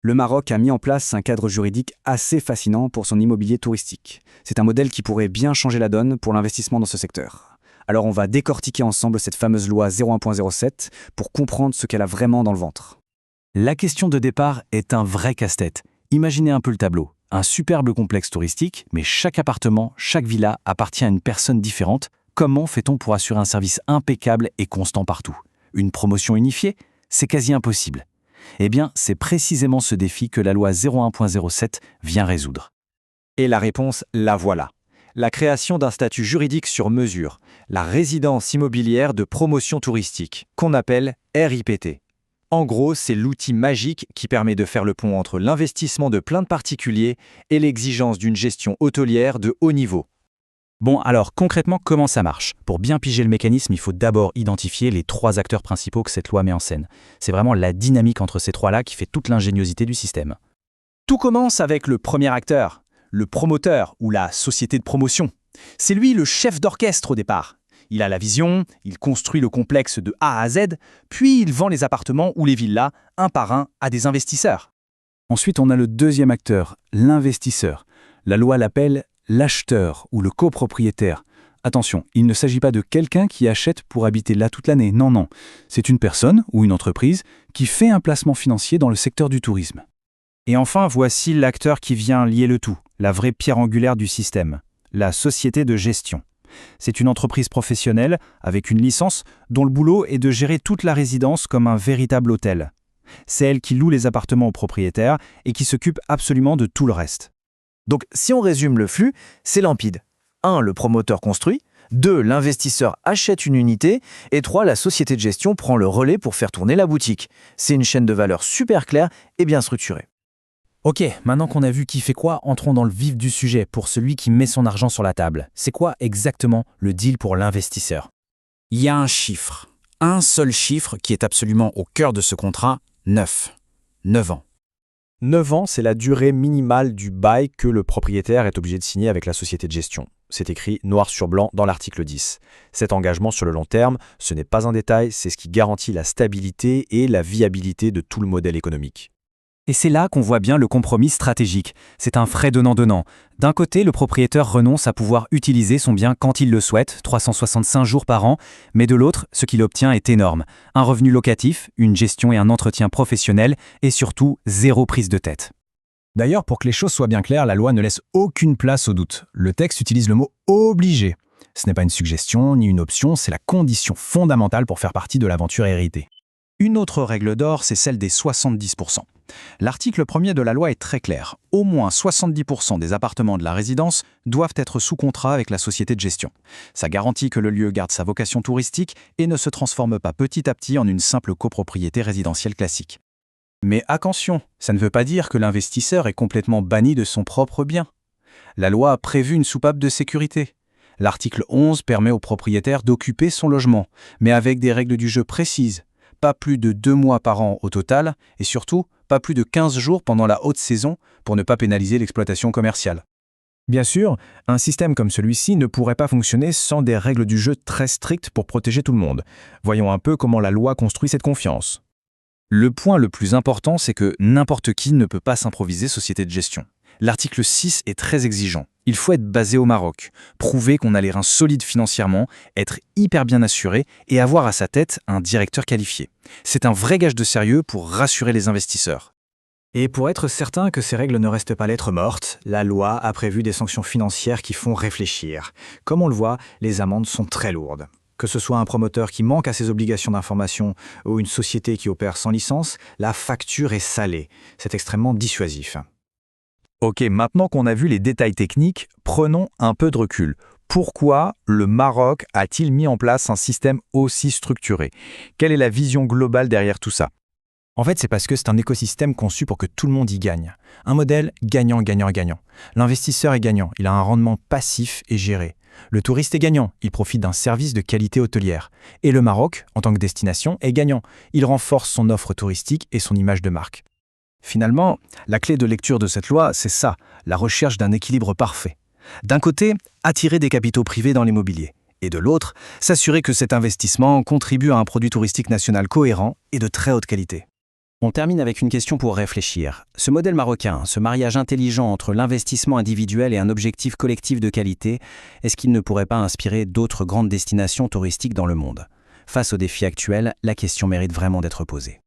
Le Maroc a mis en place un cadre juridique assez fascinant pour son immobilier touristique. C'est un modèle qui pourrait bien changer la donne pour l'investissement dans ce secteur. Alors on va décortiquer ensemble cette fameuse loi 01.07 pour comprendre ce qu'elle a vraiment dans le ventre. La question de départ est un vrai casse-tête. Imaginez un peu le tableau. Un superbe complexe touristique, mais chaque appartement, chaque villa appartient à une personne différente. Comment fait-on pour assurer un service impeccable et constant partout? Une promotion unifiée? C'est quasi impossible. Eh bien, c'est précisément ce défi que la loi 01.07 vient résoudre. Et la réponse, la voilà. La création d'un statut juridique sur mesure, la résidence immobilière de promotion touristique, qu'on appelle RIPT. En gros, c'est l'outil magique qui permet de faire le pont entre l'investissement de plein de particuliers et l'exigence d'une gestion hôtelière de haut niveau. Bon, alors concrètement, comment ça marche? Pour bien piger le mécanisme, il faut d'abord identifier les 3 acteurs principaux que cette loi met en scène. C'est vraiment la dynamique entre ces 3-là qui fait toute l'ingéniosité du système. Tout commence avec le premier acteur, le promoteur ou la société de promotion. C'est lui le chef d'orchestre au départ. Il a la vision, il construit le complexe de A à Z, puis il vend les appartements ou les villas un par un à des investisseurs. Ensuite, on a le deuxième acteur, l'investisseur. La loi l'appelle l'acheteur ou le copropriétaire. Attention, il ne s'agit pas de quelqu'un qui achète pour habiter là toute l'année. Non, non. C'est une personne ou une entreprise qui fait un placement financier dans le secteur du tourisme. Et enfin, voici l'acteur qui vient lier le tout, la vraie pierre angulaire du système, la société de gestion. C'est une entreprise professionnelle avec une licence dont le boulot est de gérer toute la résidence comme un véritable hôtel. C'est elle qui loue les appartements aux propriétaires et qui s'occupe absolument de tout le reste. Donc, si on résume le flux, c'est limpide. 1. Le promoteur construit. 2. L'investisseur achète une unité. Et 3. La société de gestion prend le relais pour faire tourner la boutique. C'est une chaîne de valeur super claire et bien structurée. Ok, maintenant qu'on a vu qui fait quoi, entrons dans le vif du sujet pour celui qui met son argent sur la table. C'est quoi exactement le deal pour l'investisseur? Il y a un seul chiffre qui est absolument au cœur de ce contrat, 9. 9 ans. 9 ans, c'est la durée minimale du bail que le propriétaire est obligé de signer avec la société de gestion. C'est écrit noir sur blanc dans l'article 10. Cet engagement sur le long terme, ce n'est pas un détail, c'est ce qui garantit la stabilité et la viabilité de tout le modèle économique. Et c'est là qu'on voit bien le compromis stratégique. C'est un frais donnant-donnant. D'un côté, le propriétaire renonce à pouvoir utiliser son bien quand il le souhaite, 365 jours par an, mais de l'autre, ce qu'il obtient est énorme. Un revenu locatif, une gestion et un entretien professionnel, et surtout, 0 prise de tête. D'ailleurs, pour que les choses soient bien claires, la loi ne laisse aucune place au doute. Le texte utilise le mot « obligé ». Ce n'est pas une suggestion ni une option, c'est la condition fondamentale pour faire partie de l'aventure héritée. Une autre règle d'or, c'est celle des 70%. L'article 1er de la loi est très clair. Au moins 70% des appartements de la résidence doivent être sous contrat avec la société de gestion. Ça garantit que le lieu garde sa vocation touristique et ne se transforme pas petit à petit en une simple copropriété résidentielle classique. Mais attention, ça ne veut pas dire que l'investisseur est complètement banni de son propre bien. La loi a prévu une soupape de sécurité. L'article 11 permet au propriétaire d'occuper son logement, mais avec des règles du jeu précises. Pas plus de 2 mois par an au total, et surtout, pas plus de 15 jours pendant la haute saison pour ne pas pénaliser l'exploitation commerciale. Bien sûr, un système comme celui-ci ne pourrait pas fonctionner sans des règles du jeu très strictes pour protéger tout le monde. Voyons un peu comment la loi construit cette confiance. Le point le plus important, c'est que n'importe qui ne peut pas s'improviser société de gestion. L'article 6 est très exigeant. Il faut être basé au Maroc, prouver qu'on a les reins solides financièrement, être hyper bien assuré et avoir à sa tête un directeur qualifié. C'est un vrai gage de sérieux pour rassurer les investisseurs. Et pour être certain que ces règles ne restent pas lettre morte, la loi a prévu des sanctions financières qui font réfléchir. Comme on le voit, les amendes sont très lourdes. Que ce soit un promoteur qui manque à ses obligations d'information ou une société qui opère sans licence, la facture est salée. C'est extrêmement dissuasif. Ok, maintenant qu'on a vu les détails techniques, prenons un peu de recul. Pourquoi le Maroc a-t-il mis en place un système aussi structuré? Quelle est la vision globale derrière tout ça? En fait, c'est parce que c'est un écosystème conçu pour que tout le monde y gagne. Un modèle gagnant-gagnant-gagnant. L'investisseur est gagnant, il a un rendement passif et géré. Le touriste est gagnant, il profite d'un service de qualité hôtelière. Et le Maroc, en tant que destination, est gagnant. Il renforce son offre touristique et son image de marque. Finalement, la clé de lecture de cette loi, c'est ça, la recherche d'un équilibre parfait. D'un côté, attirer des capitaux privés dans l'immobilier. Et de l'autre, s'assurer que cet investissement contribue à un produit touristique national cohérent et de très haute qualité. On termine avec une question pour réfléchir. Ce modèle marocain, ce mariage intelligent entre l'investissement individuel et un objectif collectif de qualité, est-ce qu'il ne pourrait pas inspirer d'autres grandes destinations touristiques dans le monde? Face aux défis actuels, la question mérite vraiment d'être posée.